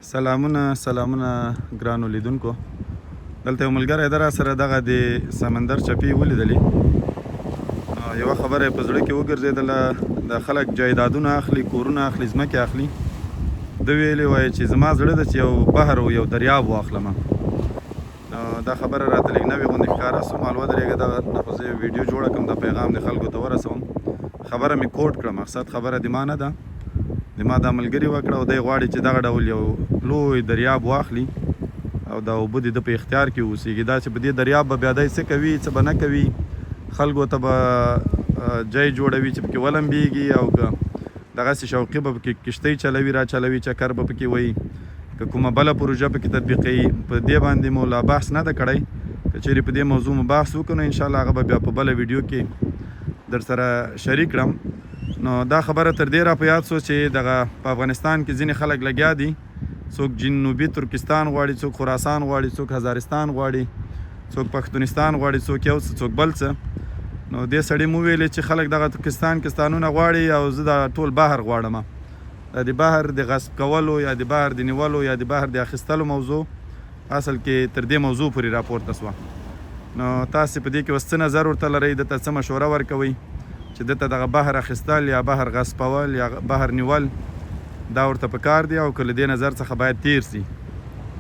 سلامونه ګرانو لیدونکو. دلته یو ملګری ده راسره دغه د سمندر چپې ولیدلې. یوه خبره یې په زړه کې وګرځېدله، د خلک جایدادونه اخلي، کورونه اخلي، ځمکې اخلي. ده ویلې وایي چې زما زړه ده چې یو بحر او یو دریاب واخلمه. دا خبره راته لږ نوې غوندې ښکاره سو. مال ودرېږه دغه نه خو زه یو ویډیو جوړه کړم، د پیغام د خلکو ته ورسوم. خبره مې کوټ کړه، مقصد خبره د ما نه ده، د ما دا ملګري وکړه او دی غواړي چې دغه ډول یو لوی دریاب واخلي او دا اوبه د ده په اختیار کې اوسېږي. دا چې په دې دریاب به بیا دی څه کوي څه به نه کوي، خلکو ته به جای جوړوي چې پکې ولمبېږي، او که دغسې شوقي به پکې کشتۍ چلوي، را چلوي، چکر به پکې وایي، که کومه بله پروژه پکې تطبیقوي. په دې باندې مو لا بحث نه ده کړی. که چیرې په دې موضوع مو بحث وکړو نو انشاءالله هغه به بیا په بله ویډیو کې در سره شریک کړم. نو دا خبره تر دې را په یاد سو چې دغه په افغانستان کې ځینې خلک لګیا دي، څوک جنوبي ترکستان غواړي، څوک خراسان غواړي، څوک هزارستان غواړي، څوک پښتونستان غواړي، څوک یو څه څوک بل څه. نو دې سړي مو ویلې چې خلک دغه ترکستانونه غواړي او زه دا ټول بحر غواړم. د بحر د غصب کولو یا د بحر د نیولو یا د بحر د اخیستلو موضوع اصل کې تر دې موضوع پورې راپورته سوه. نو تاسې په دې کې اوس څه نظر ورته لرئ، دته څه مشوره ورکوئ چې دته دغه بحر اخیستل یا بحر غصبول یا بحر نیول دا ورته په کار دی او که له دې نظر څخه باید تیر سي.